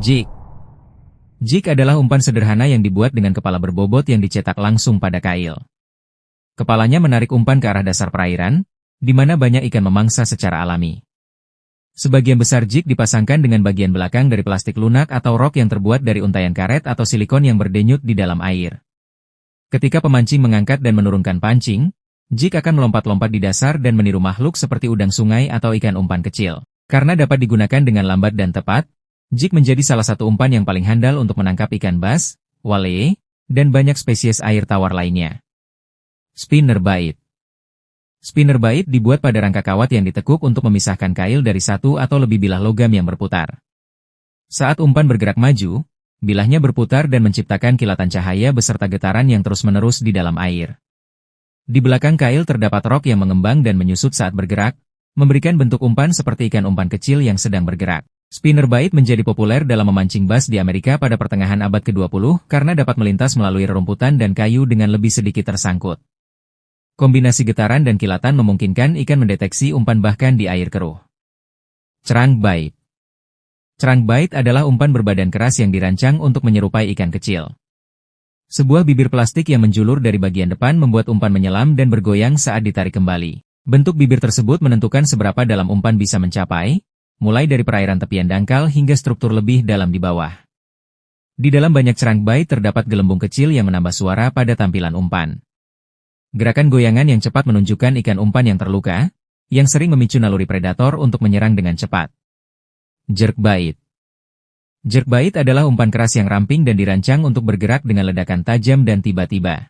Jig. Jig adalah umpan sederhana yang dibuat dengan kepala berbobot yang dicetak langsung pada kail. Kepalanya menarik umpan ke arah dasar perairan, di mana banyak ikan memangsa secara alami. Sebagian besar jig dipasangkan dengan bagian belakang dari plastik lunak atau rok yang terbuat dari untayan karet atau silikon yang berdenyut di dalam air. Ketika pemancing mengangkat dan menurunkan pancing, jig akan melompat-lompat di dasar dan meniru makhluk seperti udang sungai atau ikan umpan kecil. Karena dapat digunakan dengan lambat dan tepat, jig menjadi salah satu umpan yang paling handal untuk menangkap ikan bass, walleye, dan banyak spesies air tawar lainnya. Spinnerbait. Spinnerbait dibuat pada rangka kawat yang ditekuk untuk memisahkan kail dari satu atau lebih bilah logam yang berputar. Saat umpan bergerak maju, bilahnya berputar dan menciptakan kilatan cahaya beserta getaran yang terus-menerus di dalam air. Di belakang kail terdapat rok yang mengembang dan menyusut saat bergerak, memberikan bentuk umpan seperti ikan umpan kecil yang sedang bergerak. Spinnerbait menjadi populer dalam memancing bass di Amerika pada pertengahan abad ke-20 karena dapat melintas melalui rerumputan dan kayu dengan lebih sedikit tersangkut. Kombinasi getaran dan kilatan memungkinkan ikan mendeteksi umpan bahkan di air keruh. Crankbait. Crankbait adalah umpan berbadan keras yang dirancang untuk menyerupai ikan kecil. Sebuah bibir plastik yang menjulur dari bagian depan membuat umpan menyelam dan bergoyang saat ditarik kembali. Bentuk bibir tersebut menentukan seberapa dalam umpan bisa mencapai, mulai dari perairan tepian dangkal hingga struktur lebih dalam di bawah. Di dalam banyak crankbait terdapat gelembung kecil yang menambah suara pada tampilan umpan. Gerakan goyangan yang cepat menunjukkan ikan umpan yang terluka, yang sering memicu naluri predator untuk menyerang dengan cepat. Jerkbait. Jerkbait adalah umpan keras yang ramping dan dirancang untuk bergerak dengan ledakan tajam dan tiba-tiba.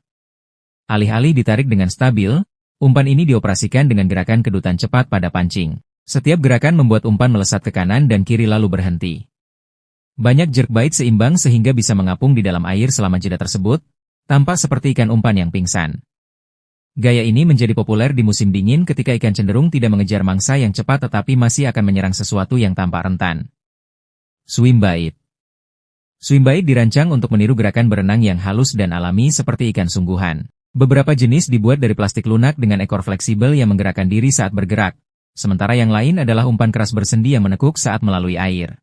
Alih-alih ditarik dengan stabil, umpan ini dioperasikan dengan gerakan kedutan cepat pada pancing. Setiap gerakan membuat umpan melesat ke kanan dan kiri lalu berhenti. Banyak jerkbait seimbang sehingga bisa mengapung di dalam air selama jeda tersebut, tampak seperti ikan umpan yang pingsan. Gaya ini menjadi populer di musim dingin ketika ikan cenderung tidak mengejar mangsa yang cepat tetapi masih akan menyerang sesuatu yang tampak rentan. Swimbait. Swimbait dirancang untuk meniru gerakan berenang yang halus dan alami seperti ikan sungguhan. Beberapa jenis dibuat dari plastik lunak dengan ekor fleksibel yang menggerakkan diri saat bergerak. Sementara yang lain adalah umpan keras bersendi yang menekuk saat melalui air.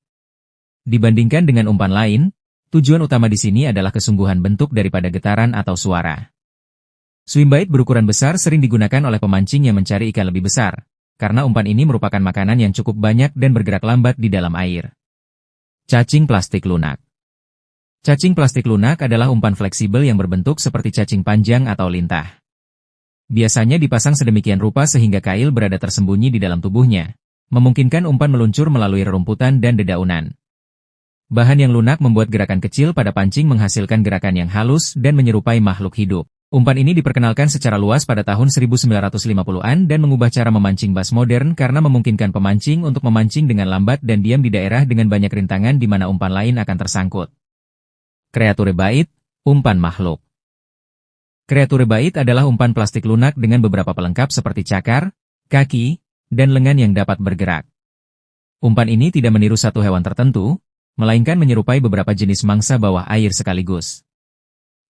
Dibandingkan dengan umpan lain, tujuan utama di sini adalah kesungguhan bentuk daripada getaran atau suara. Swimbait berukuran besar sering digunakan oleh pemancing yang mencari ikan lebih besar, karena umpan ini merupakan makanan yang cukup banyak dan bergerak lambat di dalam air. Cacing plastik lunak. Cacing plastik lunak adalah umpan fleksibel yang berbentuk seperti cacing panjang atau lintah. Biasanya dipasang sedemikian rupa sehingga kail berada tersembunyi di dalam tubuhnya, memungkinkan umpan meluncur melalui rerumputan dan dedaunan. Bahan yang lunak membuat gerakan kecil pada pancing menghasilkan gerakan yang halus dan menyerupai makhluk hidup. Umpan ini diperkenalkan secara luas pada tahun 1950-an dan mengubah cara memancing bass modern karena memungkinkan pemancing untuk memancing dengan lambat dan diam di daerah dengan banyak rintangan di mana umpan lain akan tersangkut. Creaturebait, umpan makhluk. Creaturebait adalah umpan plastik lunak dengan beberapa pelengkap seperti cakar, kaki, dan lengan yang dapat bergerak. Umpan ini tidak meniru satu hewan tertentu, melainkan menyerupai beberapa jenis mangsa bawah air sekaligus.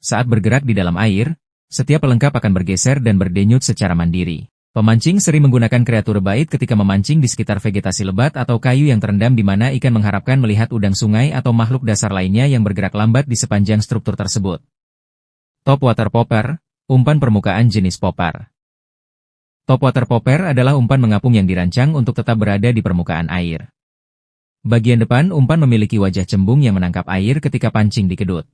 Saat bergerak di dalam air, setiap pelengkap akan bergeser dan berdenyut secara mandiri. Pemancing sering menggunakan creaturebait ketika memancing di sekitar vegetasi lebat atau kayu yang terendam di mana ikan mengharapkan melihat udang sungai atau makhluk dasar lainnya yang bergerak lambat di sepanjang struktur tersebut. Topwater popper, umpan permukaan jenis popper. Topwater popper adalah umpan mengapung yang dirancang untuk tetap berada di permukaan air. Bagian depan umpan memiliki wajah cembung yang menangkap air ketika pancing dikedut.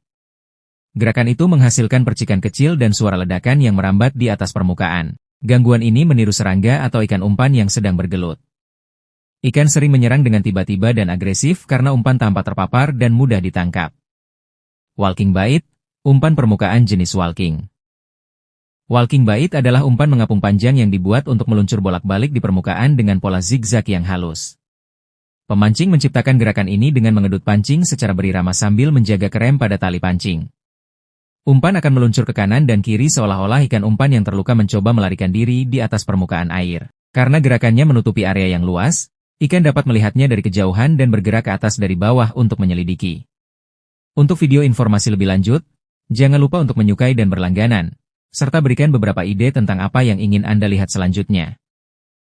Gerakan itu menghasilkan percikan kecil dan suara ledakan yang merambat di atas permukaan. Gangguan ini meniru serangga atau ikan umpan yang sedang bergelut. Ikan sering menyerang dengan tiba-tiba dan agresif karena umpan tanpa terpapar dan mudah ditangkap. Walking bait, umpan permukaan jenis walking. Walking bait adalah umpan mengapung panjang yang dibuat untuk meluncur bolak-balik di permukaan dengan pola zigzag yang halus. Pemancing menciptakan gerakan ini dengan mengedut pancing secara berirama sambil menjaga kerem pada tali pancing. Umpan akan meluncur ke kanan dan kiri seolah-olah ikan umpan yang terluka mencoba melarikan diri di atas permukaan air. Karena gerakannya menutupi area yang luas, ikan dapat melihatnya dari kejauhan dan bergerak ke atas dari bawah untuk menyelidiki. Untuk video informasi lebih lanjut, jangan lupa untuk menyukai dan berlangganan, serta berikan beberapa ide tentang apa yang ingin Anda lihat selanjutnya.